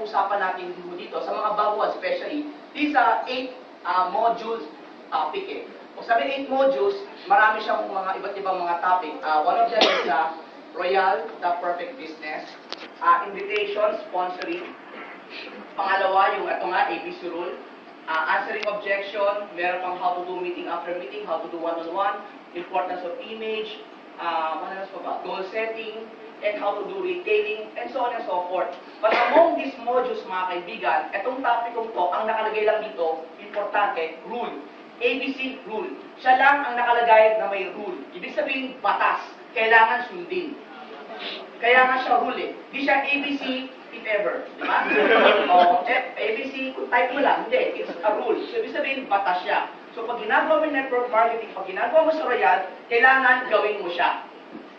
pag-uusapan natin dito, sa mga baguhan especially, these are 8 modules topic eh. Kung sabi 8 modules, marami siyang mga iba't ibang mga topic. One of them is Royal, the perfect business, invitation, sponsoring. Pangalawa, yung ito nga, ABC rule. Answering objection, meron pang how to do meeting after meeting, how to do one-on-one, importance of image, goal setting, and how to do retailing, and so on and so forth. But among these modules, mga kaibigan, itong topic kong to, ang nakalagay lang dito, importante, rule. ABC rule. Siya lang ang nakalagay na may rule. Ibig sabihin, batas. Kailangan sundin. Kaya nga siya rule eh. Di siya ABC if ever. Di ba? O, ABC, kung type mo lang, hindi. It's a rule. So, ibig sabihin, batas siya. So, pag ginagawa mo yung network marketing, pag ginagawa mo sa Royal, kailangan gawin mo siya.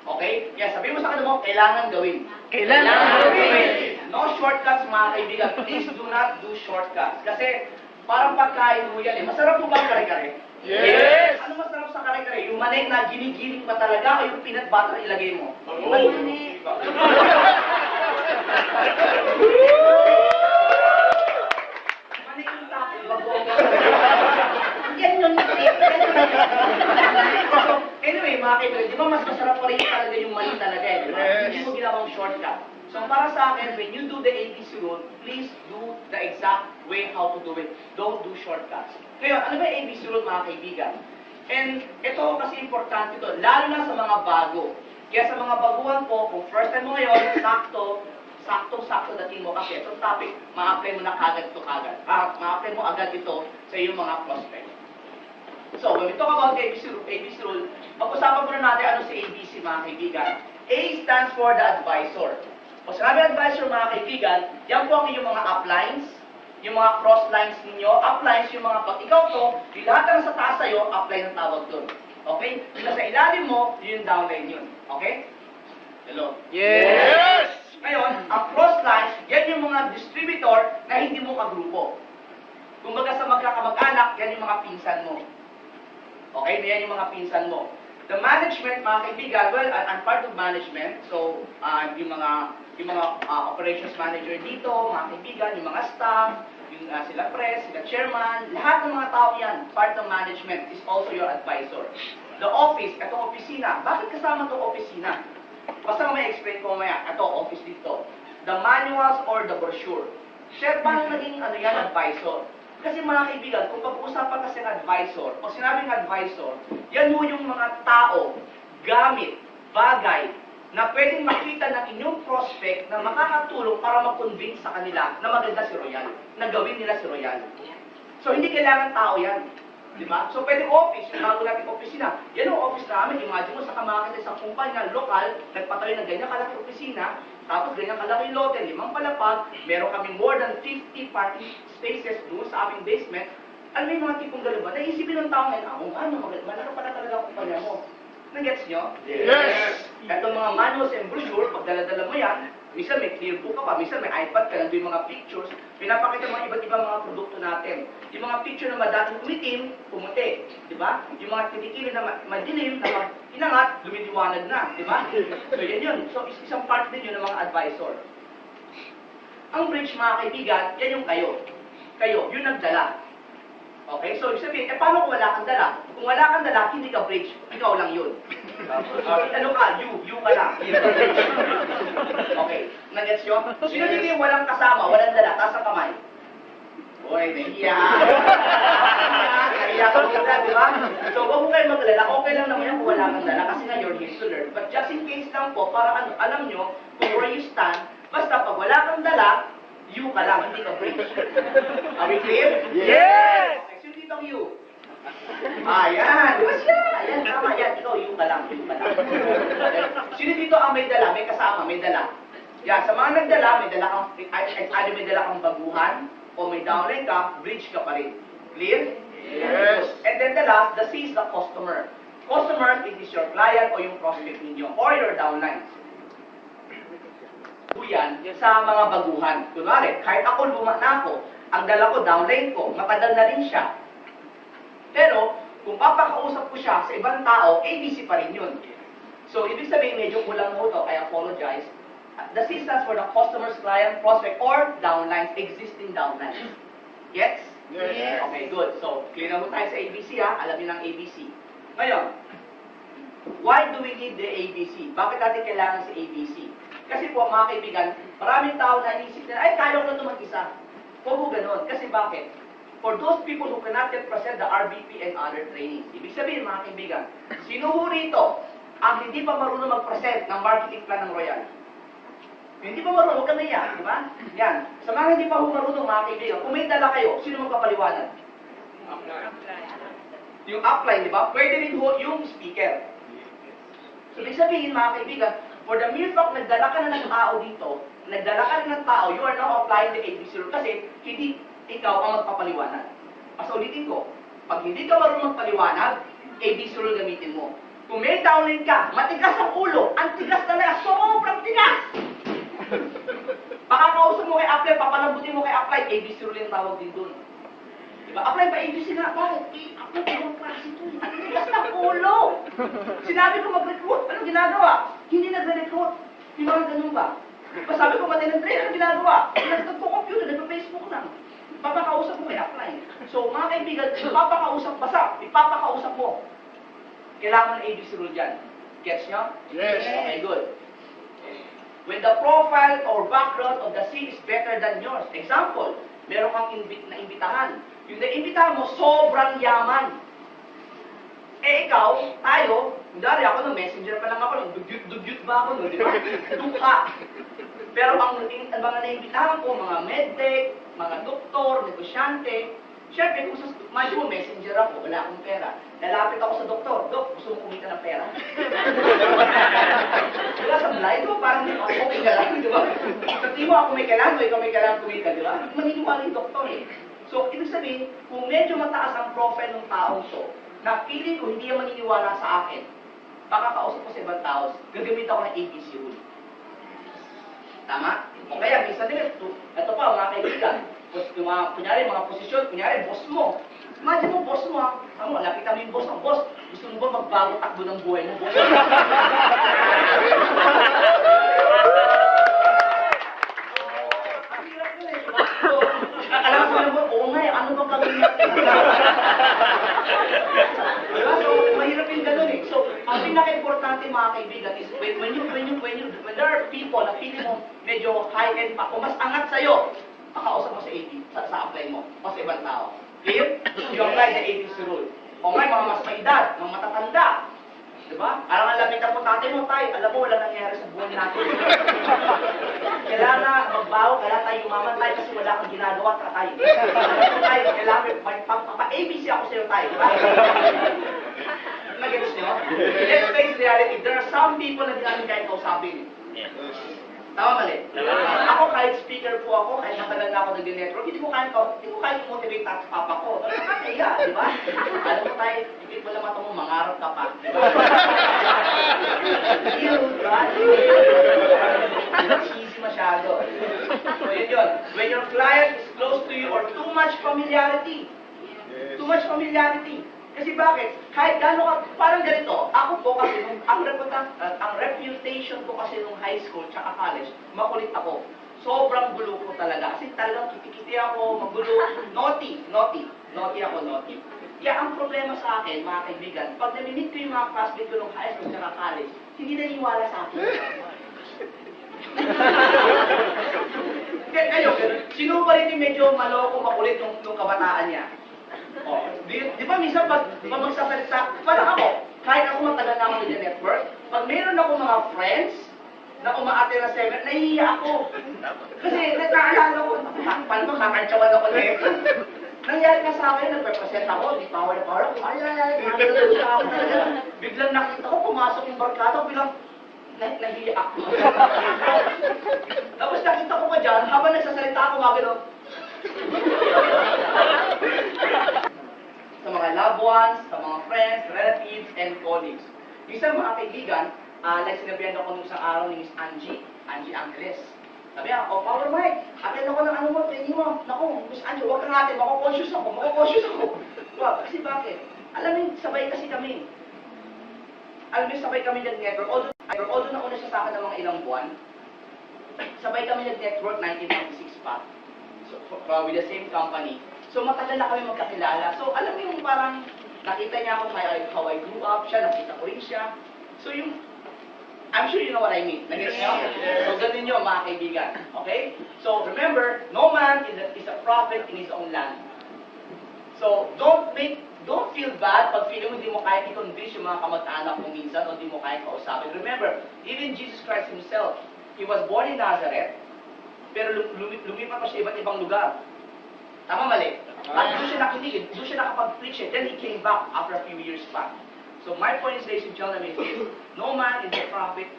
Okay? Kaya sabihin mo sa kanila mo, kailangan gawin. Kailangan gawin. No shortcuts, mga kaibigan. Please do not do shortcuts. Kasi, parang pagkain mo yan eh. Masarap mo ba ang kare-kare? Yes! Ano masarap sa kare-kare? Yung manay na ginigiling pa talaga o yung peanut butter ilagay mo? Oo. Manay. Manay yung tapos. Yan yun. Anyway, mga kaibigan, di ba mas masarap pa rin talaga yung mani talaga eh? Di ba? Yes. Hindi mo ginawang shortcut. So para sa akin, when you do the ABC rule, please do the exact way how to do it. Don't do shortcuts. Ngayon, ano ba yung ABC rule, mga kaibigan? And ito kasi importante ito, lalo na sa mga bago. Kaya sa mga baguhan po, kung first time mo ngayon, saktong-sakto dating mo kasi itong topic, ma-apply mo na kagad ito kagad. Ma-apply mo agad ito sa iyong mga prospect. So, when we talk about the ABC rule, pag-usapan muna natin ano si ABC, mga kaibigan. A stands for the advisor. Kung sinabi advisor, mga kaibigan, yan po ang inyong mga uplines, yung mga crosslines ninyo, uplines, yung mga pag ikaw to, yung lahat na sa taas sa'yo, upline ang tawag doon. Okay? Yung nasa ilalim mo, yun yung downline yun. Okay? Hello? Yes! Ngayon, ang crosslines, yan yung mga distributor na hindi mo kagrupo. Kumbaga sa magkakamag-anak, yan yung mga pinsan mo. Okay? Yan yung mga pinsan mo. The management, mga kaibigan, well, I'm part of management. So, yung mga operations manager dito, mga kaibigan, yung mga staff, yung sila press, sila chairman, lahat ng mga tao yan, part ng management is also your advisor. The office, itong opisina. Bakit kasama itong opisina? Basta may explain ko mamaya, ito, office dito. The manuals or the brochure. Share, paano naging advisor? Kasi mga kaibigan, kung pag-uusapan kasi ng advisor, pag sinabing advisor, yan mo yung mga tao, gamit, bagay, na pwedeng makita ng inyong prospect na makakatulong para mag-convince sa kanila na maganda si Royal, na gawin nila si Royal. So, hindi kailangan tao yan. Di ba? So, pwedeng office, yung tawag natin opisina. Yan ang office namin. Imagine mo, sa kamakita sa kumpanya, lokal, nagpatayo ng ganyan kalaki opisina, tapos ganyan kalaki lote, 5 palapag, meron kami more than 50 parking spaces doon sa aming basement. Alam mo yung mga tipong gano'n ba? Naisipin ng tao ngayon, malaki pala talaga ang kumpanya mo. Nag-gets nyo? Yes! Itong mga manuals and brochure, pag dala-dala mo yan, minsan may clear book ka pa, minsan may iPad ka, nandun yung mga pictures, pinapakita mga iba't ibang mga produkto natin. Yung mga picture na madating umitim, pumuti, di ba? Yung mga titikiling na madilim, na inangat, lumiliwanag na, di ba? So yan yun. So isang part din yun ng mga advisor. Ang bridge, mga kaibigan, yan yung kayo. Kayo, yung nagdala. Okay? So, ibig sabihin, paano kung wala kang dala? Kung wala kang dala, hindi ka bridge. Ikaw lang yun. Ano ka? You ka lang. Okay. Nag-gets yun? Sino dito yung walang kasama, walang dala, taas ang kamay? Uy, nahiya. Nahiya ka muna, di ba? So, huwag mo kayo mag-alala. Okay lang naman yung kung wala kang dala kasi nga you're here to learn. But just in case lang po, para alam nyo kung where you stand, basta pag wala kang dala, you ka lang, hindi ka bridge. Are we clear? Yes! Okay, sino dito ang you? Ayan, diba siya? Ayan, tama yan. Ikaw, you ka lang, you ka lang. Sino dito ang may dala, may kasama, may dala? Yan, sa mga nagdala, may dala kang, either may dala kang baguhan, o may downline ka, bridge ka pa rin. Clear? Yes! And then the last, the C is the customer. Customer, it is your client o yung prospect ninyo, or your downlines. Yan sa mga baguhan. Kunwari, kahit ako luma na ako, ang dala ko, downline ko, matagal na rin siya. Pero, kung papakausap ko siya sa ibang tao, ABC pa rin yun. So, ibig sabihin, medyo kulang mo ito, I apologize. The C stands for the customer's client, prospect, or downlines, existing downlines. Gets? Yes. Okay, good. So, clear na mo tayo sa ABC ha. Alam niyo ng ABC. Ngayon, why do we need the ABC? Bakit natin kailangan si ABC? Kasi po, mga kaibigan, maraming tao na inisip nila, ay, kaya ko na ito mag-isa. Huwag mo ganun. Kasi bakit? For those people who cannot yet present the RBP and other trainings. Ibig sabihin, mga kaibigan, sino ho rito ang hindi pa marunong mag-present ng marketing plan ng Royal? Hindi pa marunong, huwag ka naiya, di ba? Yan. Sa mga hindi pa ho marunong, mga kaibigan, kung may dala kayo, sino magpapaliwanag? Yung upline, di ba? Pwede rin ho yung speaker. So, ibig sabihin, mga kaibigan, for the mere fact, nagdala ka na ng tao dito, nagdala ka na ng tao, you are now applying the ABC rule kasi hindi ikaw ang magpapaliwanag. Mas ulitin ko, pag hindi ka marunong magpaliwanag, ABC rule gamitin mo. Kung may downline ka, matigas ang ulo, ang tigas talaga, sobrang tigas! Pakakausap mo kay apply, papalambutin mo kay apply, ABC rule yung tawag din dun. Diba? Apply pa ABC nga, bakit? Ako, ibang klase ito. Ang tigas ng ulo! Sinabi ko mag-recruit, anong ginagawa? Hindi nagre-recruit. Yung mga ganun ba? Sabi ko, matay ng train, anong ginagawa? Nagtagpo-computer, nagpa-Facebook lang. Papakausap mo kay apply. So, mga kaibigan, ipapakausap mo. Kailangan ng ABC rule dyan. Gets nyo? Yes. Okay, good. When the profile or background of the scene is better than yours. Example, meron kang naimbitahan. Yung naimbitahan mo, sobrang yaman. Eh ikaw, tayo, dari ako no, messenger pa lang ako, dugyut ba ako no, di ba? Duka. Pero ang mga naimbitahan ko, mga medtech, mga doktor, negosyante, syempre, kung sa imagine mo, messenger ako, wala akong pera. Lalapit ako sa doktor, Dok, gusto mo kumita ng pera? Diba, sa blind mo, parang okay ka lang, di ba? Sa tingin mo, ako may kailangan, ikaw may kailangan kumita, di ba? Maniniwala yung doktor eh. So, ibig sabihin, kung medyo mataas ang profile ng taong to, na feeling ko hindi yung maniniwala sa akin, makakausap ko sa ibang tao, gagamit ako ng ABC rule. Tama? O kaya, minsan din, ito pa, mga kaibigan, yung mga, kunyari, mga posisyon, kunyari, boss mo. Imagine mo, boss mo, ano, lapitan mo yung boss mo. Boss, gusto mo ba magbago takbo ng buhay mo, boss? Ang hirap yun eh, diba? So, alam mo naman, oo nga eh, ano bang gagawin natin? Diba? So, mahirap yung ganun eh. So, ang pinaka-importante mga kaibigan is when there are people na feeling mo medyo high-end pa, o mas angat sa'yo, makausap mo sa AB, sa apply mo, o sa ibang tao. Clear? You apply the ABC rule. O nga, mga mas may edad, mga matatanda. Diba? Alam nga lapitan po tatay mo, tay, alam mo, wala nangyari sa buhay natin. Kailangan na magbago, kailangan tayo umaman tayo kasi wala kang ginagawa at tayo. Tayo, kailangan pa-ABC ako sa'yo tayo, diba? Nag-gets nyo? Let's face reality, there are some people na di namin kahit kausapin. Tama mali? Ako kahit speaker po ako, kahit matagal na ako nag-network, hindi ko kahit motivate at papa ko. Nakakaya, di ba? Alam mo tayo, hindi mo naman ito mo, mangarap ka pa. Di ba? Cheesy masyado. So yun. When your client is close to you or too much familiarity. Too much familiarity. Kasi bakit? Kahit gano'n ka, parang ganito, ako po kasi, ang reputation ko kasi nung high school tsaka college, makulit ako. Sobrang gulo ko talaga. Kasi talagang kitikiti ako, magulo, naughty ako. Kaya ang problema sa akin, mga kaibigan, pag nami-meet ko yung mga classmates ko nung high school tsaka college, hindi naniniwala sa akin. Kaya kayo, sino pa rin yung medyo maloko, makulit nung kabataan niya? Oh, di ba minsan pag magsasalita, parang ako, kahit ako matagal na ako sa network, pag mayroon ako mga friends na umaate na seminar, nahihiya ako. Kasi naalala ko, paano ba kakantsawan ako na nangyari ka sa akin, nagpe-present ako, di power na power ako, ay, ako talaga. Biglang nakita ko, pumasok yung barkada, biglang nahihiya ako. Tapos nakita ko pa dyan, habang nagsasalita ako, mga gano'n, sa mga loved ones, sa mga friends, relatives, and colleagues. Isang mga kaibigan, like sinabihan ako nung isang araw ni Miss Angie Angeles. Sabi niya, oh, Power Mike, atin ako ng ano mo, training mo. Naku, Miss Angie, huwag kang atin, mako-conscious ako. Wow, kasi bakit? Alam mo, sabay kasi kami. Alam mo, sabay kami nag-network. Although nauna siya sa akin ng mga ilang buwan, sabay kami nag-network 1996 pa. So, with the same company. So, matagal na kami magkakilala. So, alam mo yung parang nakita niya ako how I grew up siya, nakita ko rin siya. So, yung I'm sure you know what I mean. Nag-gets niyo? So, ganun nyo, mga kaibigan. Okay? So, remember, no man is a prophet in his own land. So, don't feel bad pag feeling mo hindi mo kaya i-convince yung mga kamag-anak mo minsan o hindi mo kaya kausapin. Remember, even Jesus Christ himself, he was born in Nazareth, pero lumipat pa siya iba't ibang lugar. Tama, mali? At doon siya nakinig, doon siya nakapag-preach it, then he came back after a few years back. So my point is, ladies and gentlemen, is this: no man is a prophet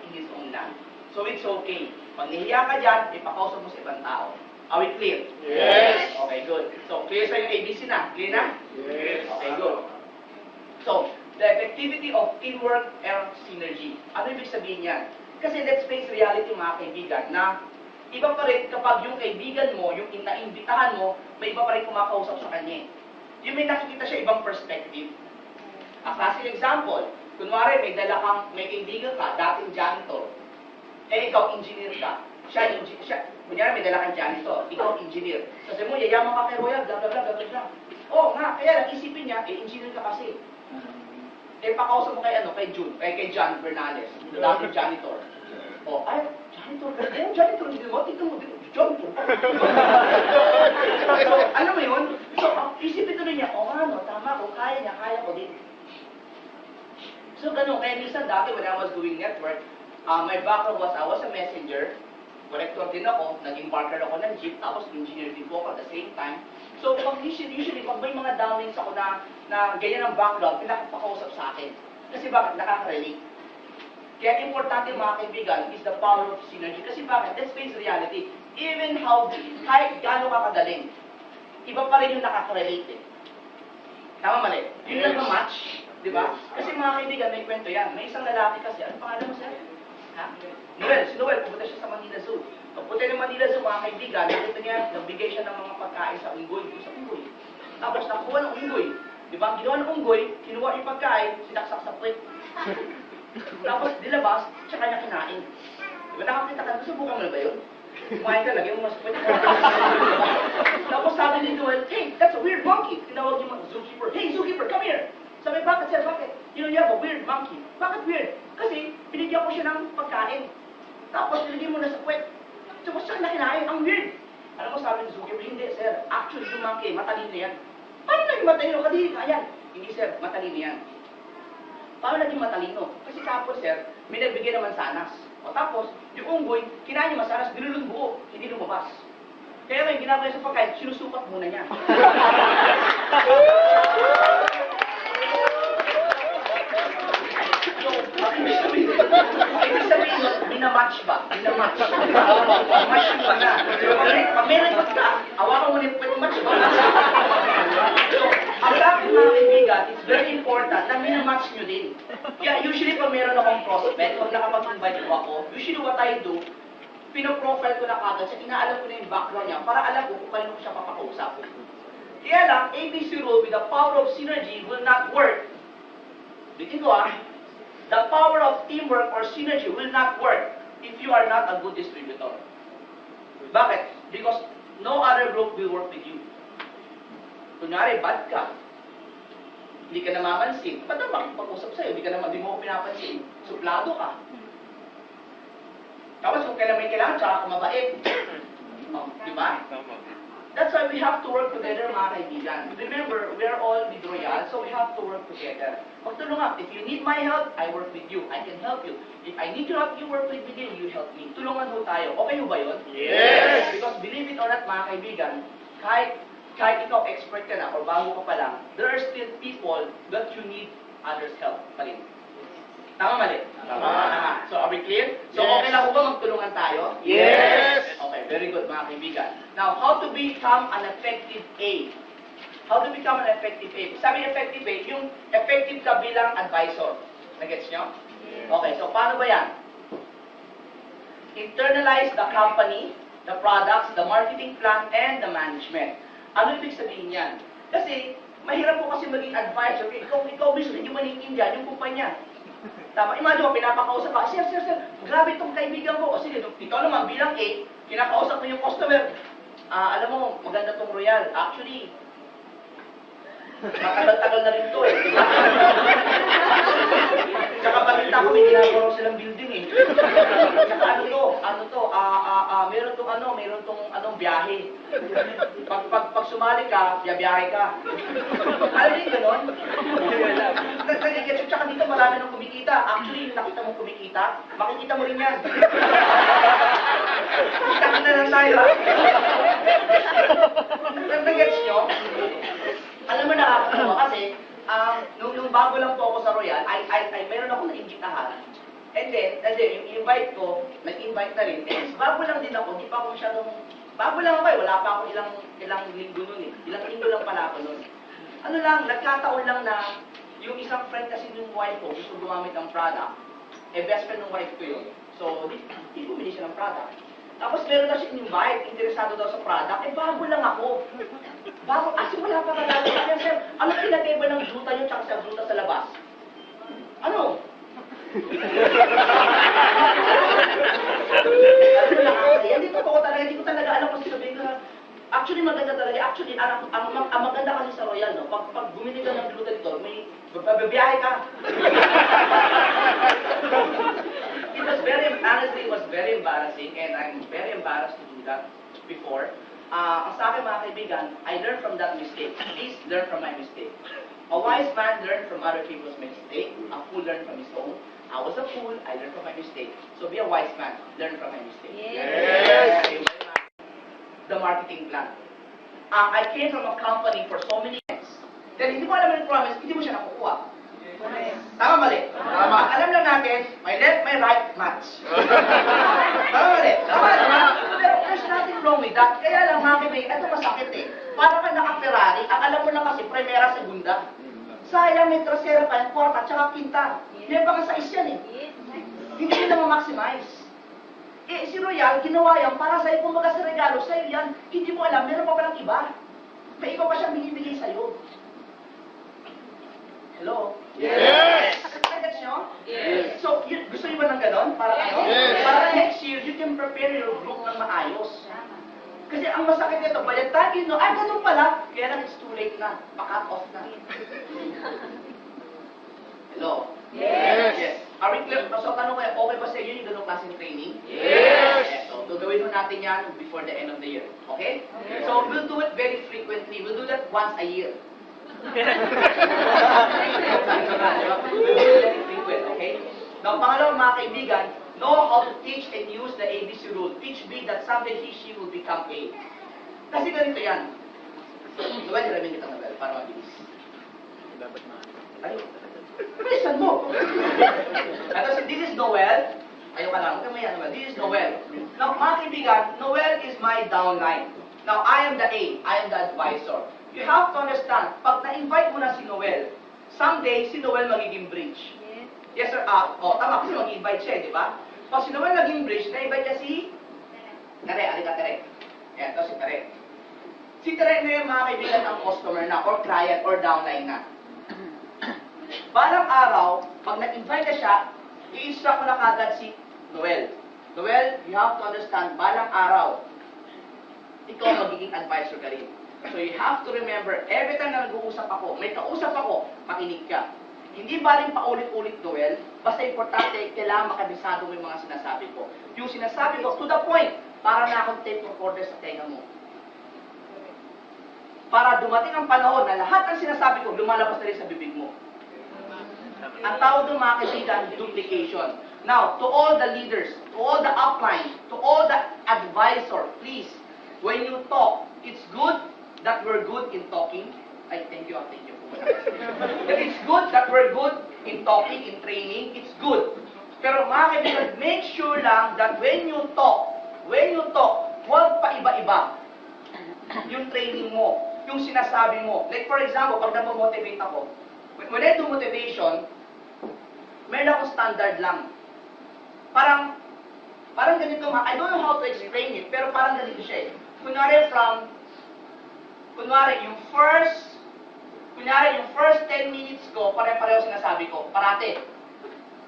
in his own land. So it's okay. Pag nahiya ka dyan, ipakausap mo sa ibang tao. Are we clear? Yes. Okay, good. So, clear sa yung ABC na? Clear na? Yes. Okay, good. So, the effectivity of teamwork and synergy. Ano ibig sabihin yan? Kasi let's face reality, mga kaibigan, na iba pa rin kapag yung kaibigan mo, yung naimbitahan mo, may iba pa rin kumakausap sa kanya. Yung may nakikita siya ibang perspective. A classic example, kunwari may kaibigan ka, dating janitor, ikaw engineer ka, kunyari may dala kang janitor, ikaw engineer. Kasi mo, yayaman ka kay Royal, blah blah blah blah blah. Oo nga, kaya lang isipin niya, engineer ka kasi. Pakausap mo kay John Bernales, dating janitor. Janitor ka? Janitor, hindi mo, tignan mo, janitor pa. So, alam mo yun? So, isipin tuloy niya, tama ko, kaya ko din. So, ganun. Kaya minsan dati, when I was doing network, my background was, I was a messenger, collector din ako, naging barker ako ng jeep, tapos engineer din po ako at the same time. So, usually, pag may mga downlinks ako na ganyan ang background, pinapakausap sa akin. Kasi bakit? Nakaka-relate. Kaya importante, mga kaibigan, is the power of synergy. Kasi bakit? Let's face reality. Even kahit gaano ka kagaling, iba pa rin yung nakaka-relate eh. Tama, mali? Yun lang ang match. Di ba? Kasi mga kaibigan, may kwento yan. May isang lalaki kasi, ano pangalan mo sir? Ha? Noel. Si Noel, pupunta siya sa Manila Zoo. Pagpunta ng Manila Zoo, mga kaibigan, nakita niya, nagbigay siya ng mga pagkain sa unggoy. Tapos nakuha ng unggoy. Di ba? Ginawa ng unggoy, kinuha yung pagkain, sinaksak sa puwet. Tapos dilabas, tsaka niya kinain. Di ba? Nakakita ka, subukan mo na ba yun? Kumain ka, lagyan mo mas puwet. Tapos sabi ni Noel, hey, that's a weird monkey. Tinawag yung mga zookeeper, hey, zookeeper, come here. Sabi, bakit sir, bakit? You have a weird monkey. Bakit weird? Kasi, binigyan ko siya ng pagkain. Tapos, nilagay mo na sa puwet. Tapos, siya na kinain. Ang weird. Alam mo, sabi ni zookeeper, hindi sir. Actually, yung monkey, matalino yan. Paano naging matalino? Kadiri ka yan. Hindi sir, matalino yan. Paano naging matalino? Kasi kapos sir, may nagbigay naman sanas. O tapos, yung unggoy, kinain niya masanas, binulong buo, hindi lumabas. Kaya ngayon, ginagawa niya sa pagkain, sinusukat muna niya. Ibig sabihin, minamatch ba? Minamatch. Match ba na? Pag may record ka, awakan mo yung match ba? So, ang dapat mga kaibigan, it's very important na minamatch nyo din. Kaya usually pag meron akong prospect, pag nakapag-invite ko ako, usually what I do, pinoprofile ko na kagad siya, inaalam ko na yung background niya para alam ko kung kanino ko siya papakausap. Kaya lang, ABC rule with the power of synergy will not work. Bitin ko the power of teamwork or synergy will not work if you are not a good distributor. Bakit? Because no other group will work with you. Kunyari, bad ka. Hindi ka namamansin. Ba't na makipag-usap sa'yo? Hindi mo ko pinapansin. Suplado ka. Tapos kung kailan may kailangan, tsaka ka mabait. Di ba? That's why we have to work together, mga kaibigan. Remember, we are all with Royal, so we have to work together. Magtulungan. If you need my help, I work with you. I can help you. If I need your help, you work with me, you help me. Tulungan ho tayo. Okay ho ba yun? Yes! Because believe it or not, mga kaibigan, kahit ikaw expert ka na or bago ka pa lang, there are still people that you need others' help pa rin. Tama, mali? Tama. So, are we clear? So, Yes. okay lang ho ba magtulungan tayo? Yes. Okay, very good, mga kaibigan. Now, how to become an effective A? How to become an effective A? Sabi effective A, yung effective ka bilang advisor. Nagets nyo? Okay, so paano ba yan? Internalize the company, the products, the marketing plan, and the management. Ano ibig sabihin yan? Kasi, mahirap po kasi maging advisor. Ikaw mismo, hindi mo naiintindihan yung kumpanya. Tama, imagine mo, pinapakausap ka, sir, grabe itong kaibigan ko. O sige, ikaw naman bilang A, kinakausap mo yung customer. Alam mo, maganda tong Royal. Actually, matagal-tagal na rin to eh. Tsaka balita ko, may ginagawa silang building eh. Tsaka meron tong biyahe. Pag sumali ka, biyahe ka. Alam niyo yung ganon? Tsaka dito marami nang kumikita. Actually, yung nakita mong kumikita, makikita mo rin yan. Kita na lang tayo. Nag-gets nyo? Alam mo nakakatawa kasi, nung bago lang po ako sa Royal, meron ako na-imbitahan. And then, yung invite ko, nag-invite na rin. And bago lang din ako, di pa ako masyadong, bago lang ako eh, wala pa ako ilang linggo nun eh. Ilang linggo lang pala ako nun. Ano lang, nagkataon lang na, yung isang friend kasi ng wife ko, gusto gumamit ng product. Eh, best friend ng wife ko yun. So, di bumili siya ng product. Tapos meron na siya invite, interesado daw sa product. Eh, bago lang ako. Wala pa talaga. Kaya sir, ano pinatable ng juta nyo tsaka sa juta sa labas? Ano? Hindi ko talaga alam kung sabihin ko. Actually, maganda talaga. Actually, ang maganda kasi sa Royal, no? Pag bumili ka ng gluten dito, may babiyahe ka. Honestly, it was very embarrassing, and I'm very embarrassed to do that before. Ang sa akin, mga kaibigan, I learned from that mistake. Please learn from my mistake. A wise man learned from other people's mistake. A fool learned from his own. I was a fool, I learned from my mistake. So be a wise man, learn from my mistake. Yes. The marketing plan. I came from a company for so many years. Then hindi mo alam yung promise, hindi mo siya nakukuha. Tama mali? Tama. Alam lang natin, my left, my right, match. Tama mali? Tama. Pero there's nothing wrong with that. Kaya lang mga kaibigan, ito masakit eh. Para ka naka-Ferrari, ang alam mo lang kasi, primera, segunda. Sayang, may trasera pa, yung kwarta, tsaka quinta. May pang sais yan eh. Hindi mo na ma-maximize. Eh, si Royal, ginawa yan para sa'yo, kumbaga sa regalo, sa'yo yan. Hindi mo alam, meron pa palang iba. May iba pa siyang binibigay sa'yo. Hello? Yes. Gets nyo? Yes. So, gusto niyo ba ng ganon? Para ano? Yes. Para next year, you can prepare your group ng maayos. Kasi ang masakit nito, by the time you know, ganun pala, kaya lang it's too late na. Pa-cut off na. Hello? Yes. Are we clear? So, tanong ko, okay ba sa inyo yung ganung klaseng training? Yes. So, gagawin mo natin yan before the end of the year. Okay? Yes. So, we'll do it very frequently. We'll do that once a year. We'll do it very frequent, okay? Now, pangalawang mga kaibigan, know how to teach and use the ABC rule. Teach B that someday he, she will become A. Kasi ganito yan. Diba, niramin kita Nobel para mabilis. Ayun. Bilisan mo. Ito, this is Noel. Ayun ka lang. Okay, Noel. This is Noel. Now, mga kaibigan, Noel is my downline. Now, I am the A. I am the advisor. You have to understand, pag na-invite mo na si Noel, someday, si Noel magiging bridge. Yes, sir. Tama, kasi mag-invite siya, di ba? Pag si Noel naging bridge, na-invite niya si Tere. Alika, Tere. Yan, ito si Tere. Si Tere na yung mga kaibigan ng customer na, or client, or downline na. Balang araw, pag nag-invite na siya, i-instruct mo na kagad si Noel. Noel, you have to understand, balang araw, ikaw magiging advisor ka rin. So you have to remember, every time na nag-uusap ako, may kausap ako, makinig ka. Hindi baling paulit-ulit, Noel, basta importante, kailangan makabisado mo yung mga sinasabi ko. Yung sinasabi ko, to the point, para na akong tape recorder sa tenga mo. Para dumating ang panahon na lahat ng sinasabi ko, lumalabas na rin sa bibig mo. Ang tawag ng mga kaibigan, duplication. Now, to all the leaders, to all the upline, to all the advisor, please, when you talk, it's good that we're good in talking. Ay, thank you. It's good that we're good in talking, in training. It's good. Pero mga kaibigan, make sure lang that when you talk, huwag pa iba-iba yung training mo, yung sinasabi mo. Like for example, pag namomotivate ako, when I do motivation, meron akong standard lang. Parang ganito I don't know how to explain it, pero parang ganito siya eh. Kunwari, yung first 10 minutes ko, pare-pareho sinasabi ko, parate.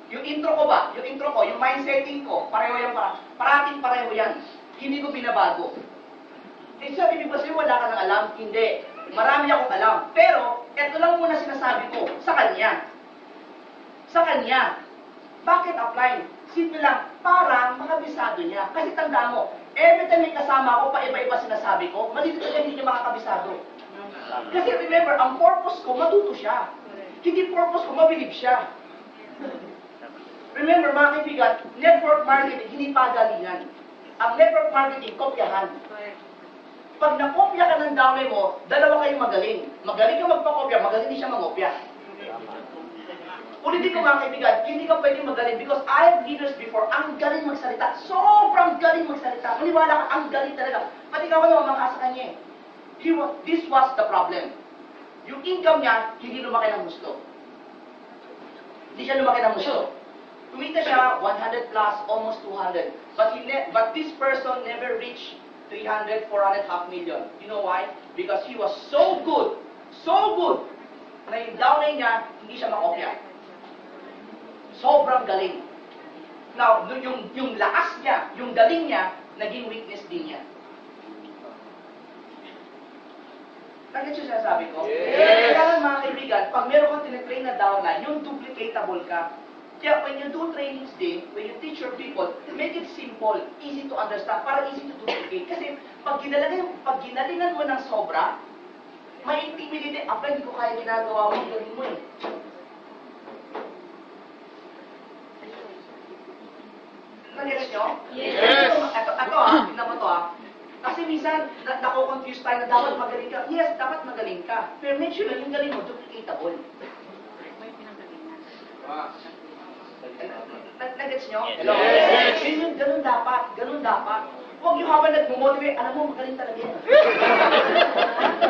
Yung intro ko ba? Yung intro ko, yung mindsetting ko, pareho yan parating pareho yan. Hindi ko binabago. Eh, sabi ni Pastor, wala ka nang alam? Hindi. Marami akong alam. Pero, eto lang muna sinasabi ko sa kanya. Sa kanya. Bakit apply? Simple lang, para makabisado niya. Kasi tanda mo, every time may kasama ako, pa-iba-iba sinasabi ko, malito ka hindi niya makakabisado. Kasi remember, ang purpose ko, matuto siya. Hindi purpose ko, mabilib siya. Remember, mga kaibigan, network marketing, hindi pagalingan. Ang network marketing, kopyahan. Pag nakopya ka ng downline mo, dalawa kayong magaling. Magaling ka magpakopya, magaling din siya mangopya. Ulitin ko mga kaibigan, hindi ka pwede magaling because I have leaders before, ang galing magsalita. Sobrang galing magsalita. Maniwala ka, ang galing talaga. Pati ka naman mga sa kanya eh. This was the problem. Yung income niya, hindi lumaki ng gusto. Hindi siya lumaki ng gusto. Kumita siya 100 plus, almost 200. But this person never reached 300, 400, half million. You know why? Because he was so good, na yung downline niya, hindi siya makopya. Sobrang galing. Now, yung lakas niya, yung galing niya, naging weakness din niya. Nakit siya sinasabi ko? Yes! Kaya mga kaibigan, pag meron kang tinitrain na downline, yung duplicatable ka. Kaya when you do trainings din, when you teach your people, make it simple, easy to understand, para easy to duplicate. Kasi pag ginalingan mo ng sobra, may intimidate, hindi ko kaya ginagawa mo, galing mo eh. Nag-gets nyo? Yes! Ito tignan mo to Kasi minsan, nako-confuse tayo na dapat magaling ka. Yes, dapat magaling ka. Pero make sure na yung galing mo, duplicatable. Nag-gets nyo? Hello? Yes! Ganun dapat. Huwag yung habang nag-motivate, alam mo, magaling talaga yan.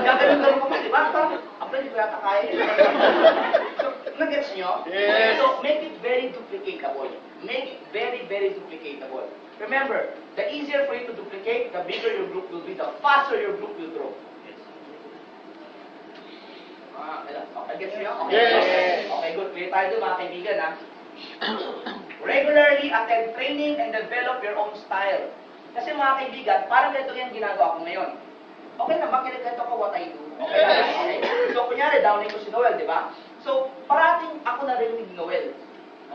Gagaling ko pa, di ba? Hindi ko yata kaya. So, nag-gets nyo? Yes! So, make it very duplicatable. Make it very, very duplicatable. Remember, the easier for you to duplicate, the bigger your group will be, the faster your group will grow. Okay, gets nyo? Okay. Yes! Okay, good. Clear tayo doon, mga kaibigan, Regularly attend training and develop your own style. Kasi mga kaibigan, parang ganito yung ginagawa ko ngayon. Okay na, makinig ko what I do. Okay na, okay? So, kunyari, downing ko si Noel, di ba? So, parating ako narinig ni Noel.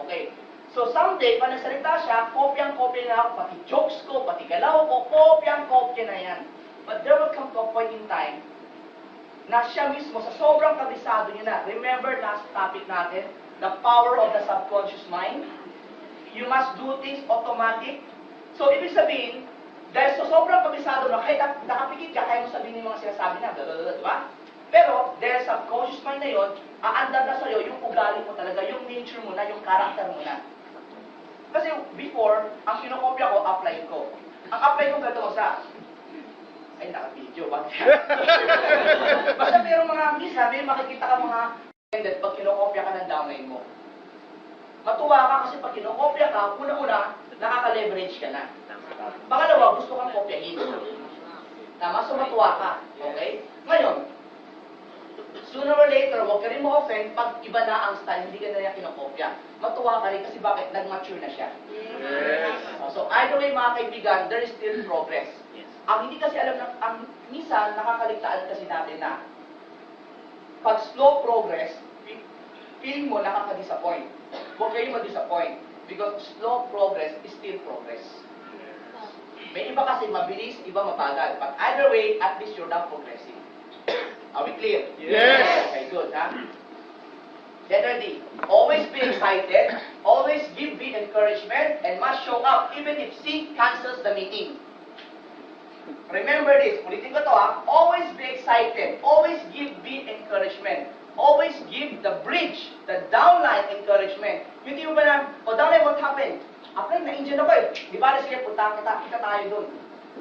Okay. So, someday, pag nagsalita siya, kopyang-kopya na ako, pati jokes ko, pati galaw ko, kopyang-kopya na yan. But there will come to a point in time na siya mismo, sa sobrang kabisado niya na, remember last topic natin, the power of the subconscious mind? You must do things automatic. So, ibig sabihin, dahil sa sobrang kabisado na, kahit nakapikit ka, kaya mo sabihin yung mga sinasabi na, di ba? Pero, dahil sa subconscious mind na yun, aandar na sa'yo yung ugali mo talaga, yung nature mo na, yung character mo na. Kasi before, ang kinokopya ko, apply ko. Ang apply ko ganito sa, ay, naka-video, ba? Basta mayroong mga, minsan, may makikita ka mga, pag kinokopya ka ng downline mo. Matuwa ka kasi pag kinokopya ka, una-una, nakaka-leverage ka na. Pangalawa, gusto kang kopyahin. Tama? So, matuwa ka. Okay? Ngayon, sooner or later, huwag ka rin ma-offend pag iba na ang style, hindi ka na niya kinokopya. Matuwa ka rin kasi bakit? Nag-mature na siya. Yes! So, either way, mga kaibigan, there is still progress. Ang hindi kasi alam na, ang minsan, nakakaligtaan kasi natin na pag slow progress, feeling mo nakaka-disappoint. Huwag kayo ma-disappoint because slow progress is still progress. May iba kasi mabilis, iba mabagal. But either way, at least you're not progressing. Are we clear? Yes! Okay, good, Letter D. Always be excited, always give B encouragement, and must show up even if C cancels the meeting. Remember this, ulitin ko to always be excited, always give B encouragement, always give the bridge, the downline encouragement. Hindi mo ba na, downline, what happened? Apply, na-injure ako Di ba, sige, punta kita tayo doon.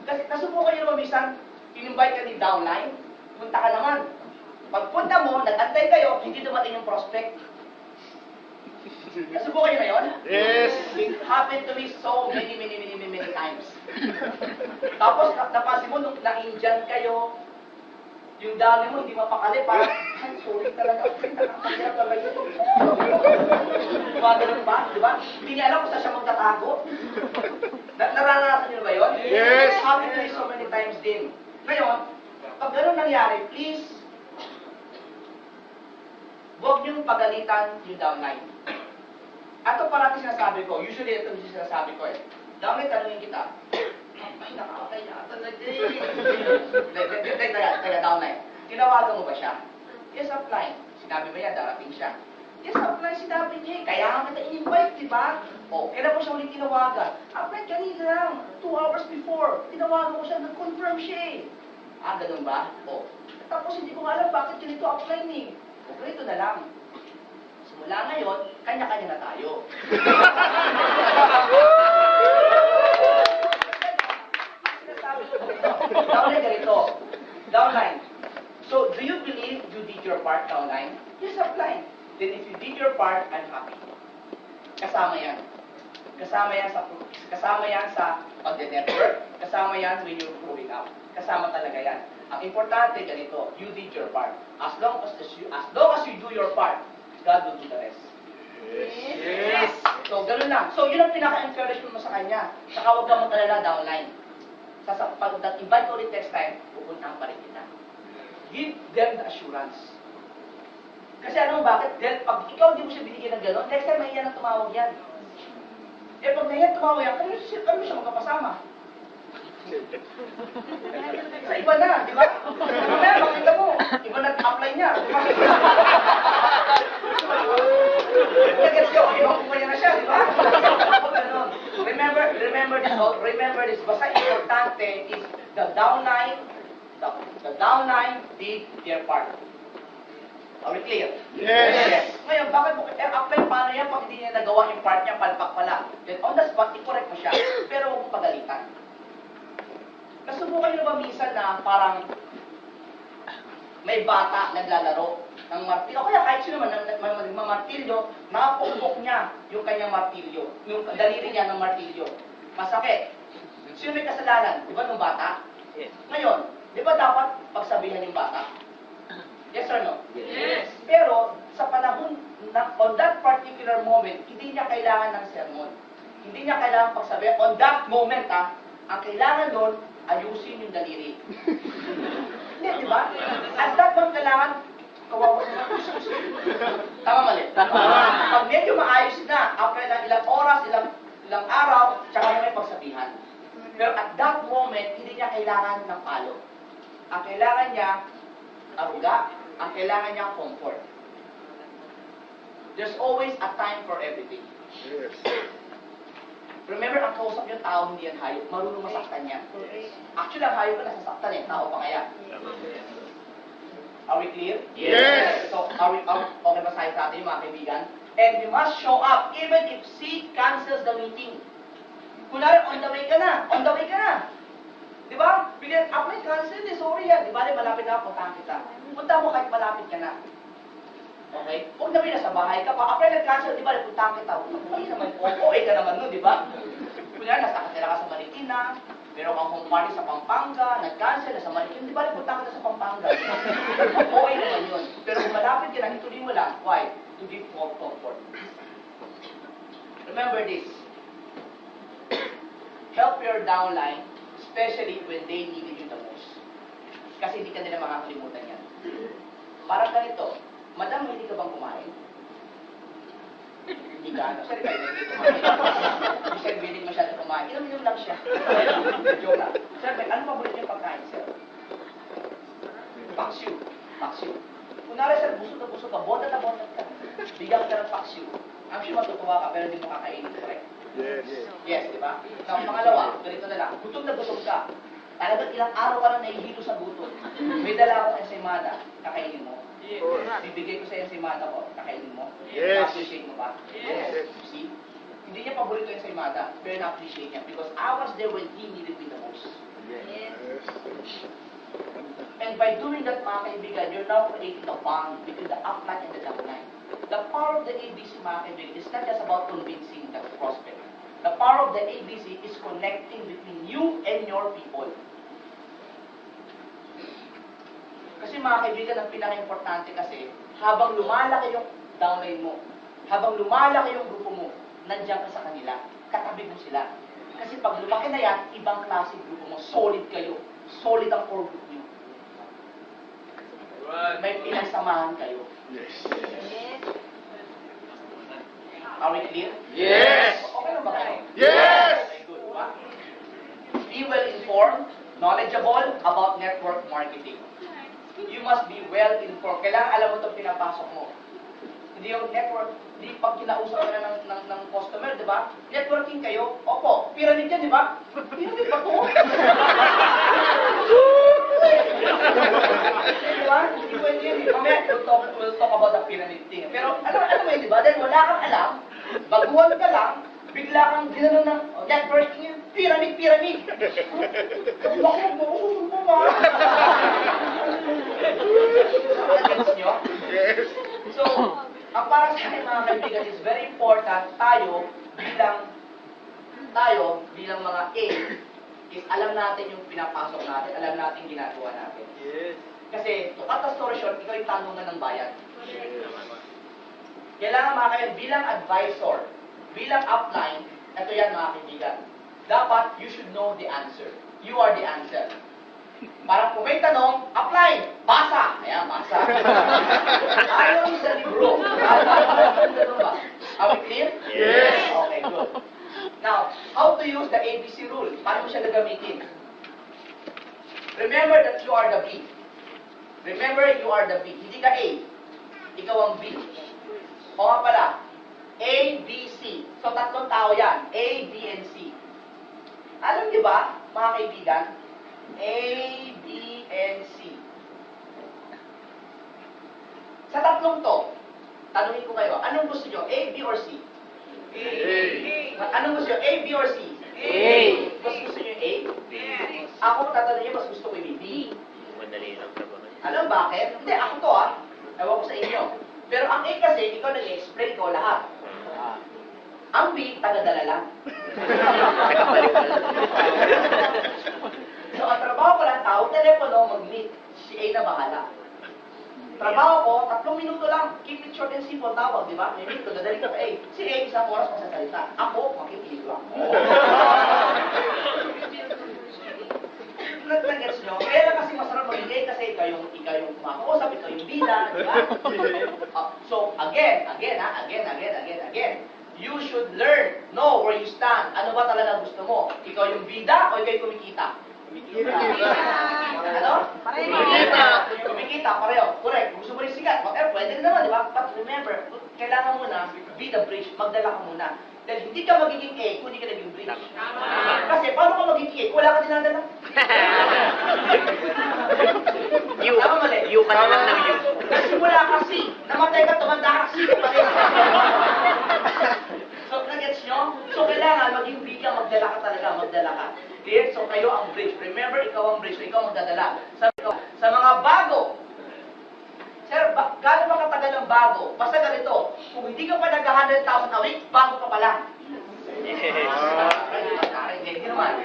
Kasi nasubukan nyo naman minsan, in-invite ka ni downline, punta ka naman. Pagpunta mo, nag-antay kayo, hindi dumating yung prospect. Nasubukan nyo na yun? Yes! It happened to me so many times. Tapos, napansin mo, nung na-injure kayo, yung dami mo, hindi mapakali, parang, sorry talaga, nakakagyan talaga yun. Gumagano pa, di ba? Hindi niya alam kung saan siya magtatago. Naranasan niyo ba yun? Yes. It's happened to me so many times din. Ngayon, pag gano'n nangyari, please, huwag niyong pagalitan yung downline. Ito parati sinasabi ko, usually ito yung sinasabi ko eh. Downline, tanungin kita, may nakakatay na ata na Teka, downline. Tinawagan mo ba siya? Yes, upline. Sinabi ba niya, darating siya? Yes, upline, sinabi niya eh. Kaya nga kita in-invite, di ba? O, kailan mo siya ulit tinawagan? Upline, kanina lang, 2 hours before. Tinawagan ko siya, nag-confirm siya eh. Ah, ganun ba? O, tapos hindi ko nga alam bakit ganito upline eh. O, ganito na lang. Simula ngayon, kanya-kanya na tayo. Sinasabi ko ganito. Downline ganito. Downline. So, do you believe you did your part, downline? Yes, upline. Then if you did your part, I'm happy. Kasama yan. Kasama yan sa pag-network. Kasama yan when you're growing up. Kasama talaga yan. Ang importante ganito, you did your part. As long as you do your part, God will do the rest. Yes. So, ganun lang. So, yun ang pinaka-encouragement mo sa kanya. Saka huwag kang mag-alala downline. Pag invite ko ulit next time, pupuntahan pa rin kita. Give them the assurance. Kasi alam mo bakit? Dahil pag ikaw di mo siya binigyan ng gano'n, next time mahiya na tumawag yan. Eh pag nahiya tumawag yan, kano siya magkapasama? Sa iba na, di ba? Mamaya, makita mo, iba nag-apply niya. Di ba? Nag-gets ko, ibang kumpanya na siya, di ba? Remember this, basta importante is the downline did their part. Are we clear? Yes. Ngayon, bakit mo, apply paano yan pag hindi niya nagawa yung part niya, palpak pala. Then on the spot, i-correct mo siya. Pero huwag mong pagalitan. Nasubukan niyo na ba minsan na parang may bata naglalaro ng martilyo? O kaya kahit sino man nagmamartilyo, nakapukpok niya yung kanyang martilyo, yung daliri niya ng martilyo. Masakit. Sino may kasalanan? Di ba nung bata? Yes. Ngayon, di ba dapat pagsabihan yung bata? Yes or no? Yes. Pero, sa panahon, on that particular moment, hindi niya kailangan ng sermon. Hindi niya kailangan pagsabihan. On that moment, ang kailangan doon, ayusin yung daliri. Hindi, di ba? At that point, kailangan, kawawa na. Tama mali? Tama. Pag medyo maayos na, after ng ilang oras, ilang araw, tsaka na may pagsabihan. Pero at that moment, hindi niya kailangan ng palo. Ang kailangan niya, aruga. Ang kailangan niya, comfort. There's always a time for everything. Yes. Remember, ang kausap yung tao, hindi yan hayop. Marunong masaktan yan. Actually, ang hayop ka nasasaktan eh. Tao pa kaya. Are we clear? Yes. So, okay ba sa natin yung mga kaibigan? And you must show up even if she cancels the meeting. Kunwari, on the way ka na. On the way ka na. Di ba? Bigyan, apply cancel eh. Sorry yan. Di ba? Malapit na, puntahan kita. Punta mo kahit malapit ka na. Okay? Huwag na nasa bahay ka pa. Apply nag-cancel, di ba? Puntahan kita. Hindi naman. OA ka naman nun, di ba? Kunwari, nasa katira ka sa Marikina. Meron kang home party sa Pampanga. Nag-cancel, nasa Marikina. Di ba? Puntahan kita sa Pampanga. OA naman yun. Pero kung malapit ka na, ituloy mo lang. Why? To give more comfort. Remember this. Help your downline, especially when they needed you the most. Kasi hindi ka nila makakalimutan yan. Parang ganito, Madam, hindi ka bang kumain? Hindi ka, ano? Sorry, hindi kumain. Hindi siya willing masyado kumain. Inom-inom lang siya. Joke lang. Sir, ano paborito yung pagkain, sir? Paksiw. Paksiw. Kunwari, sir, busog ka, bondat ka. Bigyan ka ng paksiw. I'm sure matutuwa ka, pero hindi mo kakainin, correct? Yes. Yes, di ba? Now, pangalawa, ganito na lang. Gutom na gutom ka. Talagang ilang araw ka na nahihilo sa gutom. May dala akong ensaymada, kakainin mo. Yes. Bibigay ko sa ensaymada ko, kakainin mo. Yes. Na-appreciate mo ba? Yes. See? Hindi niya paborito yung ensaymada, pero na-appreciate niya because I was there when he needed me the most. Yes. And by doing that, mga kaibigan, you're now creating a bond between the upline and the downline. The power of the ABC, mga kaibigan, is not just about convincing the prospect. The power of the ABC is connecting between you and your people. Kasi mga kaibigan, ang pinaka-importante kasi, habang lumalaki yung downline mo, Habang lumalaki yung grupo mo, nandiyan ka sa kanila, katabi mo sila. Kasi pag lumaki na yan, ibang klase grupo mo, solid kayo. Solid ang core group nyo. May pinagsamahan kayo. Yes. Yes. Are we clear? Yes. Okay na ba kayo? Yes. Okay, good. Diba? Be well informed, knowledgeable about network marketing. You must be well informed. Kailangan alam mo itong pinapasok mo. Hindi yung network, hindi pag kinausap ka na ng customer, di ba? Networking kayo, opo, pyramid yan, di ba? Pyramid ba ito? Di ba? Hindi pwede yun. Mamaya, we'll talk about the pyramid thing. Pero ano mo yun, di ba? Dahil wala kang alam, baguhan ka lang, bigla kang ginano ng networking yun, pyramid. Ang laki mo, susunod mo ba? Nagets nyo? Yes. So, ang para sa akin mga kaibigan is very important tayo bilang mga A is alam natin yung pinapasok natin, alam natin ginagawa natin. Yes. Kasi to cut the story short, ikaw yung tanungan ng bayan. Kailangan mga kaibigan bilang advisor, bilang upline, ito yan mga kaibigan. Dapat you should know the answer. You are the answer. Parang kung may tanong, apply! Basa! Ayan, basa. Ayaw yung sa libro. Ganun ba? Are we clear? Yes. Okay, good. Now, how to use the ABC rule? Paano mo siya gagamitin? Remember that you are the B. Remember, you are the B. Hindi ka A. Ikaw ang B. O nga pala, A, B, C. So, tatlong tao yan. A, B, and C. Alam niyo ba, mga kaibigan, A, B, and C. Sa tatlong to, tanungin ko kayo, anong gusto nyo? A, B, or C? A. Anong gusto nyo? A, B, or C? A. Mas gusto nyo A? Ako, tatanungin nyo, mas gusto ko yung B. Madali lang ka ba? Alam bakit? Hindi, ako to Ewan ko sa inyo. Pero ang A kasi, ikaw nag-explain ko lahat. Ang B, tagadala lang. So, ang trabaho ko lang, tawag telepono, mag-meet. Si A na bahala. Trabaho ko, 3 minuto lang. Keep it short and simple, tawag, di ba? May minuto, dadaling ko A. Si A, isang oras masasalita. Ako, makikinig lang. Nag-gets nyo? Kaya lang kasi masarap mag-ingay kasi ikaw yung kumakausap, ikaw yung bida, di ba? So, again. You should learn, know where you stand. Ano ba talaga gusto mo? Ikaw yung bida o ikaw yung kumikita? Ano? Kumikita, pareho. Correct. Gusto mo rin sigat. Pwede rin naman, di ba? But remember, kailangan mo na be the bridge. Magdala ka muna. Dahil hindi ka magiging A kung hindi ka naging bridge. Kasi paano ka magiging A kung wala ka dinadala? Tama mali. You ka na lang ng you. Nagsimula ka C. Namatay ka, tumanda ka C. Pa rin. So, nagets nyo? So, kailangan maging B ka, magdala ka. Clear? So, kayo ang bridge. Remember, ikaw ang bridge. So, ikaw magdadala. Sa mga bago, sir, gano'n ba katagal ang bago? Basta ganito, kung hindi ka pa nag-100,000 a week, bago ka pa lang. Yes. Hindi naman.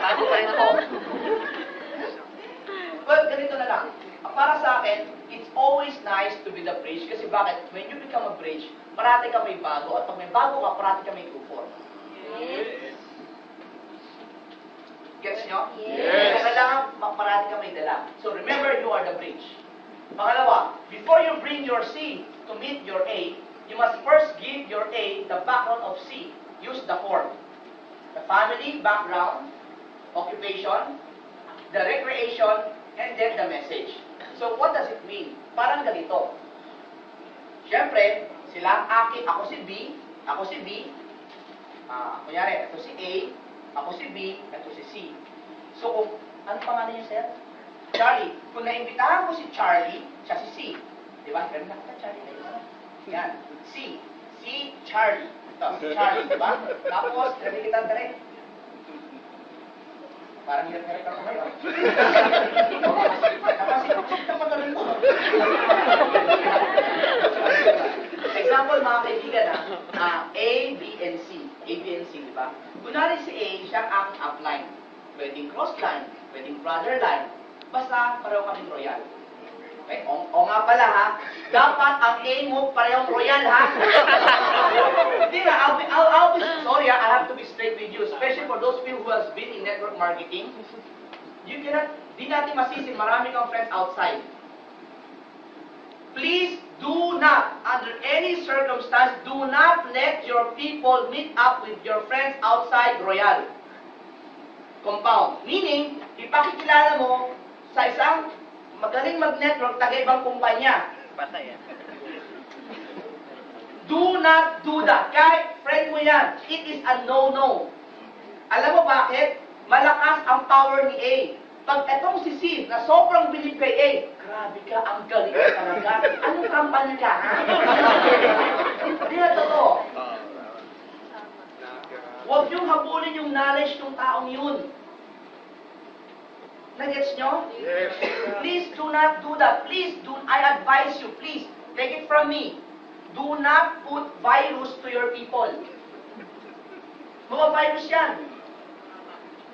Bago pa rin ako. Well, ganito na lang. Para sa akin, it's always nice to be the bridge. Kasi bakit? When you become a bridge, parati ka may bago. At pag may bago ka, parati ka may kufor. Gets nyo? Yes. So, kailangan parati ka may dala. So, remember, you are the bridge. Pangalawa, before you bring your C to meet your A, you must first give your A the background of C. Use the form. The family, background, occupation, the recreation, and then the message. So, what does it mean? Parang ganito. Siyempre, sila, ako si B, kunyari, ito si A, ako si B, ito si C. So, kung, ano pangalan niyo, sir? Charlie. Kung naimbitahan ko si Charlie, siya si C. Di ba? Pero nakita Charlie na isa. Yan. C. Si Charlie. Ito, si Charlie, di ba? Tapos, nabigkitan ka rin. Parang hirap-hirap ako ngayon. Nakasipag-sip na patuloy ko. Example, mga kaibigan A, B, and C. A, B, and C, di ba? Kunwari si A, siya ang upline. Pwedeng cross-line, pwedeng brother line. Basta, pareho kaming royal. Okay? O nga pala dapat ang A mo parehong royal have to be straight with you, especially for those people who has been in network marketing. Di natin masisi, marami kang friends outside. Please do not, under any circumstance, do not let your people meet up with your friends outside Royal compound. Meaning, ipakikilala mo sa isang magaling mag-network, taga-ibang kumpanya. Patay yan. Do not do that. Kahit friend mo yan, it is a no-no. Alam mo bakit? Malakas ang power ni A. Pag etong si C, na sobrang bilib kay A, grabe ka, ang galing ka talaga. Anong kampanya ka, ha? Hindi na totoo. Huwag niyong habulin yung knowledge ng taong yun. Nagets nyo? Yes. Please do not do that. Please do, I advise you, please, take it from me. Do not put virus to your people. Mga virus yan.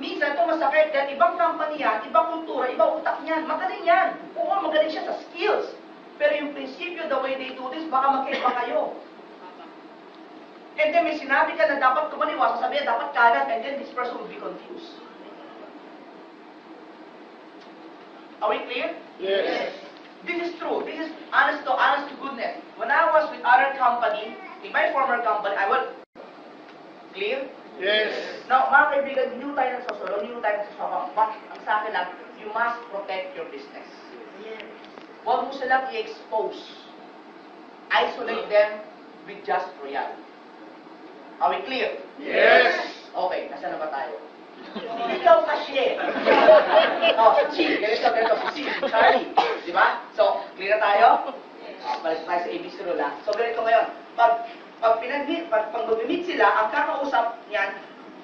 Minsan ito masakit dahil ibang company yan, ibang kultura, ibang utak niyan. Magaling yan. Oo, magaling siya sa skills. Pero yung prinsipyo, the way they do this, baka magkaiba kayo. And then may sinabi ka na dapat kumaliwa, sasabihin dapat kanan, and then this person will be confused. Are we clear? Yes. This is true. This is honest to goodness. When I was with other company, in my former company, I was clear. Yes. Now, mga kaibigan, hindi tayo nagsasolo, hindi tayo nagsasawang. But ang sa akin lang, you must protect your business. Huwag mo silang i-expose. Isolate them with just Royal. Are we clear? Yes. Okay, nasa na ba tayo? Ikaw kasi. Oh, si Chi, ganito, si Charlie. Di ba? So, clear na tayo? Balik tayo sa ABC rule, ha? So, ganito ngayon. Pag mag-meet sila, ang kakausap niyan,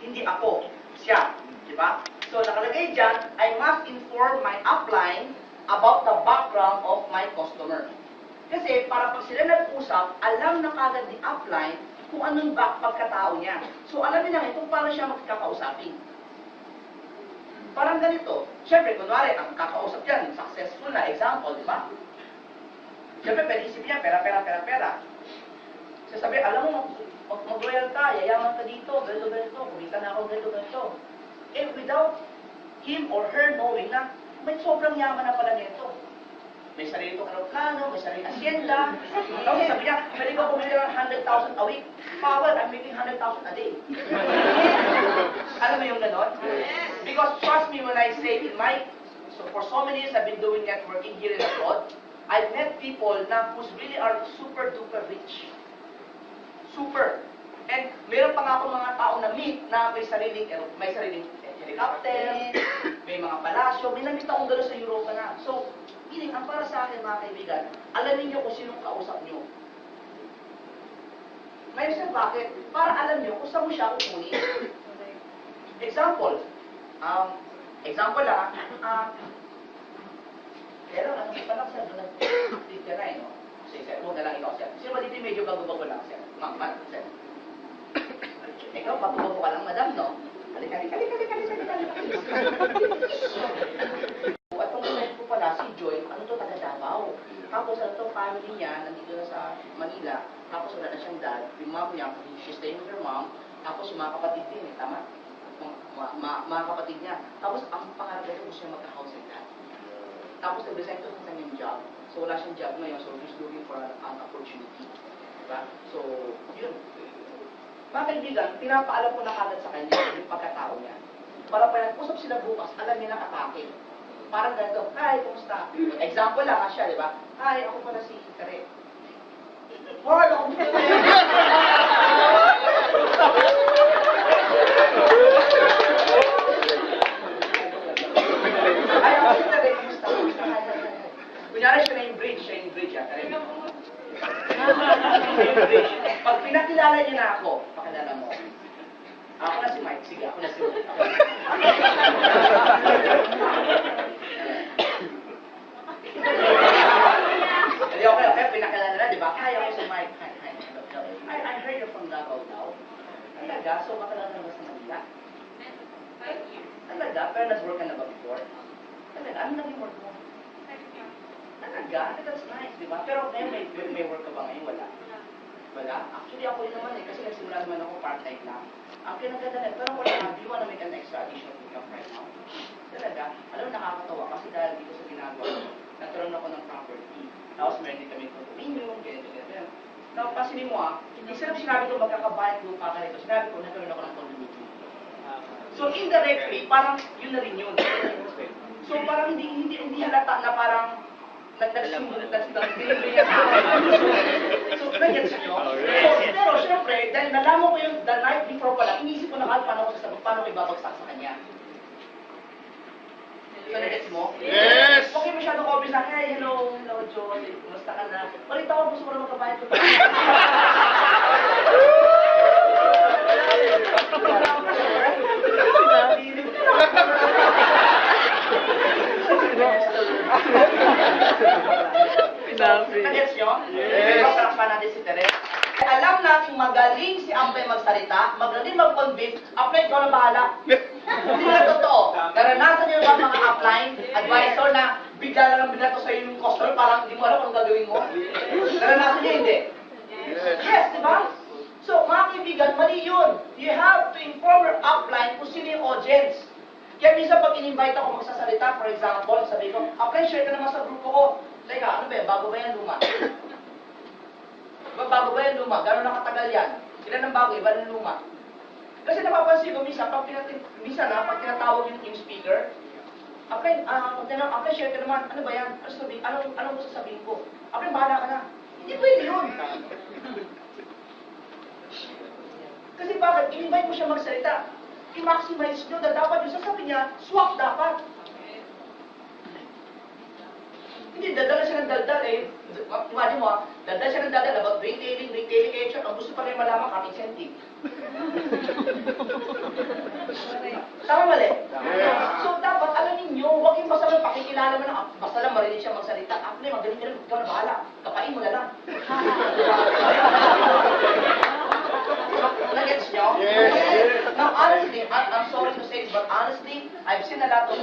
hindi ako, siya. Di ba? So, nakalagay dyan, I must inform my upline about the background of my customer. Kasi, para pag sila nag-usap, alam na kagad ni upline kung anong pagkatao niya. So, alam niya kung paano siya magkakausapin. Parang ganito. Siyempre, kunwari, ang kakausap yan, successful na example, di ba? Siyempre, pwede isipin niya, pera. Sasabi, alam mo, mag-royal ka, yayaman ka dito, ganito, kumita na ako, ganito. And without him or her knowing na, may sobrang yaman na pala nito. May sarili itong aeroplano, may sarili asyenda. Tapos sabi niya, pwede ko kumita ng 100,000 a week. Power, I'm making 100,000 a day. Alam mo yung ganon? Because trust me when I say, for so many years I've been doing networking here in abroad, I've met people na who's really are super duper rich. Super. And meron pa nga ako mga tao na meet na may sariling helicopter, may mga palasyo, may namit akong gano'n sa Europa na. So, meaning, ang para sa akin mga kaibigan, alamin niyo kung sinong kausap niyo. Ngayon sa bakit? Para alam niyo kung saan mo siya kukunin. Example lang, pero ano pa lang sir, doon nag-tita na no? Kasi sir, huwag na lang ikaw sir. Sino ba dito medyo bago-bago lang sir? Mangman, sir. Ikaw, bago-bago ka lang madam, no? Halik. At ang friend ko pala, si Joy, ano to, taga Davao. Tapos ano to, family niya, nandito na sa Manila. Tapos wala na siyang dad. Yung mom niya, she's staying with her mom. Tapos yung mga kapatid din, tama? Mga kapatid niya. Tapos ang pangarap niya, gusto niya magka-house and dad. Tapos nag-resign to sa kanyang job. So wala siyang job ngayon, so he's looking for an opportunity. Diba? So, yun. Mga kaibigan, pinapaalam ko na kagad sa kanya yung pagkatao niya. Para pag nag-usap sila bukas, alam niya na atake. Parang ganito, hi, kumusta? Example lang siya, di ba? Hi, ako pala si Kare. Wala akong Ay, ako si Kare, kumusta? Kunyari siya na yung bridge, Kare. Pag pinakilala niya na ako, pakilala mo. Ako na si Mike. Sige, ako na si Mike. Okay. Pinakilala na, di ba? Hi, ako si Mike. Hi. I heard you're from Davao now. Talaga? So, matagal na ba sa Manila? Talaga? Pero nag-work ka na ba before? Talaga? Ano naging work mo? Talaga? That's nice, di ba? Pero ngayon, may work ka ba ngayon? Wala. Wala? Actually, ako rin naman kasi nagsimula naman ako part-time lang. Ang kinaganda pero wala, do you wanna make an extra additional income right now? Talaga, alam mo, nakakatawa kasi dahil dito sa ginagawa ko, nagkaroon ako ng property. Tapos meron din kami condominium, ganito. Now, pasinin mo instead of sinabi ko magkakabayad lupa ka nito, sinabi ko nagkaroon ako ng condominium. So indirectly, parang yun na rin yun. So parang hindi halata na parang nagsimula. So, nag-gets nyo? Pero syempre, dahil nalaman ko yung the night before pala, inisip ko na paano ko sasagot, paano ko ibabagsak sa kanya. So, nag-gets mo? Yes! Okay, masyadong obvious na, hey, hello, John, kumusta ka na? Ulit ako, gusto ko na magkabayad ko. Nagets nyo? Yes. Masarapan natin si Teres. Alam natin magaling si Ampay magsalita, magaling mag-convince, Ampay, ikaw na bahala. Hindi na totoo. Naranasan niyo ba mga upline, advisor na bigla na lang binato sa yung customer, parang hindi mo alam kung gagawin mo? Naranasan niyo, hindi? Yes, di ba? So, mga kaibigan, mali yun. You have to inform your upline kung sino yung audience. Kaya minsan pag in-invite ako magsasalita, for example, sabi ko, upline, share ka naman sa grupo ko. Teka, ano ba yan? Bago ba yan luma? Diba, bago ba yan luma? Gano'n nakatagal yan? Ilan ang bago? Iba ng luma? Kasi napapansin ko, minsan, pag tinatawag yung speaker, upline, share ka naman. Ano ba yan? Ano mo sasabihin ko? Upline, bahala ka na. Hindi pwede yun. Kasi bakit? In-invite mo siya magsalita. I-maximize nyo na dapat yung sasabi niya, swak dapat. Hindi, dadala siya ng daldal eh. Imagine mo dadala siya ng daldal about retailing action. Ang gusto pa rin malaman, cutting incentive. Tama mali? So dapat, alam ninyo, huwag yung basta lang pakikilala mo na, basta lang marinig siya magsalita. Actually, magaling ka lang, ikaw na bahala. Kapain mo na lang. Nagets nyo? Yes. Now, honestly, I'm sorry to say this, but honestly, I've seen a lot of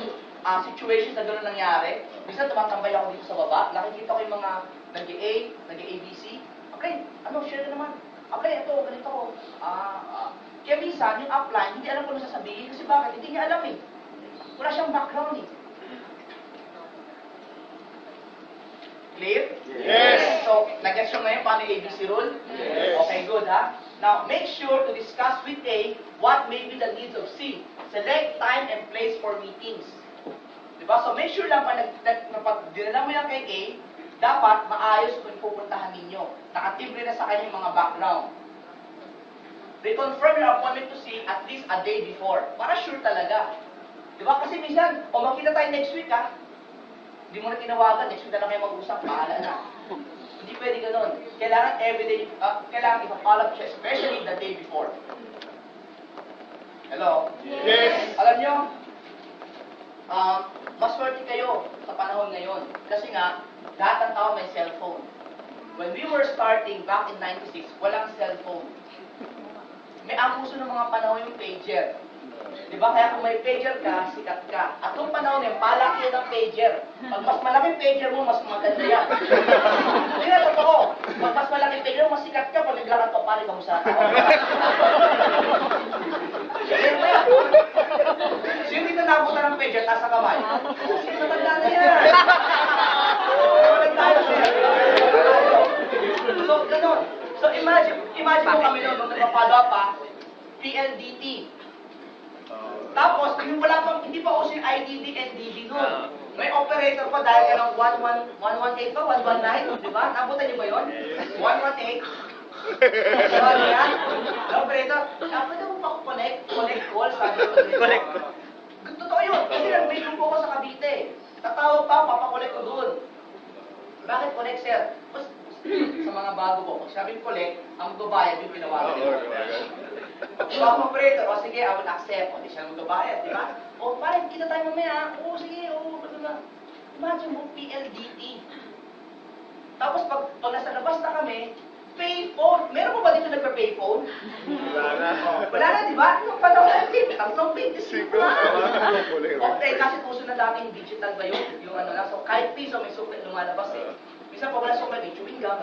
situations na gano'n nangyari. Minsan tumatambay ako dito sa baba, nakikita ko yung mga nag-A, nag-ABC. Okay, share na naman. Okay, ito, ganito ko. Kaya minsan, yung upline, hindi alam kung ano sasabihin kasi bakit? Hindi niya alam eh. Wala siyang background eh. Clear? Yes. So, nag-gets nyo ngayon paano yung ABC rule? Yes. Okay, good ha? Now, make sure to discuss with A what may be the needs of C. Select time and place for meetings. Diba? So, make sure lang pag dinala mo yan kay A, dapat maayos kung pupuntahan ninyo. Nakatimbre na sa kanyang mga background. Reconfirm your appointment to C at least a day before. Para sure talaga. Diba? Kasi minsan, makita tayo next week ha, hindi mo na tinawagan, next week na lang kayo mag-usap, bahala na. Hindi pwede ganun. Kailangan everyday, kailangan ipapalap siya, especially the day before. Hello? Yes. Alam nyo, maswerte kayo sa panahon ngayon. Kasi nga, lahat ng tao may cellphone. When we were starting back in 96, walang cellphone. May ang uso ng mga panahon yung pager. Diba? Kaya kung may pager ka, sikat ka. At kung panahon yan, palaki ng pager. Pag mas malaki pager mo, mas maganda yan. Hindi na totoo. Pag mas malaki pager mo, mas sikat ka. Pag naglakad ka, pari ka mo sa tao. Yan ba yan? Sino dito nabutan ng pager, taas sa kamay? Sino matanda na yan? Tayo siya. So, ganun. So, imagine mo kami noon, nung nagpapalo pa, PLDT. Tapos, yung wala pang, hindi pa uso yung IDD, NDD noon. May operator pa dahil ka ng 118 pa, 119, di ba? Nabutan niyo ba yun? 118. Ano yan? Operator, dapat mo pa connect call, sabi ko. Connect. Totoo yun, kasi nag-break po ko sa Cavite. Tatawag pa, papakolek ko doon. Bakit connect, sir? Mas, sa mga bago po, pag sabing collect, ang magbabayad yung pinawagan nila. Diba, operator, o sige, I will accept. O, di siya magbabayad, di ba? O, parang kita tayo mamaya. O, sige, o, ano na. Imagine mo, PLDT. Tapos, pag nasa labas na kami, payphone. Meron mo ba dito nagpa-payphone? Wala na, di ba? Nung panahon natin, tatlong 25 na. Okay, kasi puso na dati yung digital ba yun? Yung ano na, so kahit piso may sukli lumalabas eh. Minsan pa wala sa may chewing gum.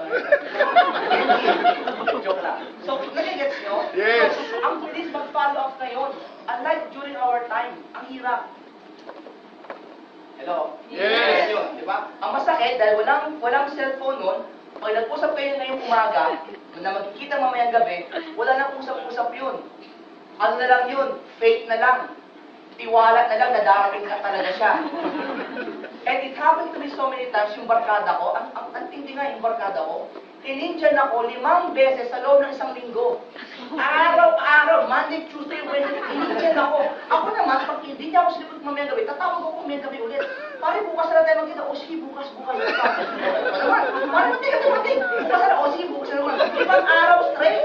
Joke lang. So, nagigets nyo? Yes. So, ang bilis mag-follow up ngayon. Unlike during our time, ang hirap. Hello? Yes. Yun, di ba? Ang masakit, dahil walang cellphone nun, pag nag-usap kayo ngayong umaga, na magkikita mamayang gabi, wala nang usap-usap yun. Ano na lang yun? Fake na lang. Tiwala na lang na darating na talaga siya. And it happened to me so many times, yung barkada ko, ang tindi nga yung barkada ko, tinindyan ako 5 beses sa loob ng isang linggo. Araw-araw, Monday, Tuesday, Wednesday, tinindyan ako. Ako naman, pag hindi niya ako sinipot mamayang gabi, tatawag ako mamayang gabi ulit. Pare, bukas na lang tayo magkita. O sige, bukas. Pare, hindi ka tumating. Bukas na lang. O sige, bukas na naman. 5 araw straight.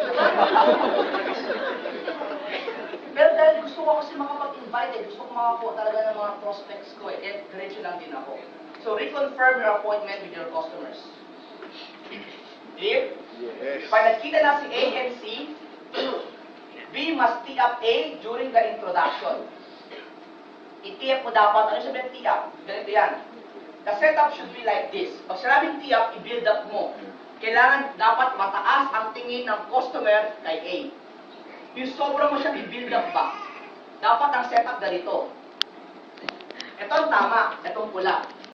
Pero dahil gusto ko kasi makapag-invite, gusto ko makakuha talaga ng mga prospects ko eh, diretso lang din ako. So, reconfirm your appointment with your customers. Clear? Yes. Pag nagkita na si A and C, B must tee up A during the introduction. I-tee up mo dapat, ano sabihin tee up? Ganito yan. The setup should be like this. Pag sinabing tee up, i-build up mo. Kailangan dapat mataas ang tingin ng customer kay A. Yung sobra mo siya i-build up ba? Dapat ang setup ganito. Ito ang tama, itong pula.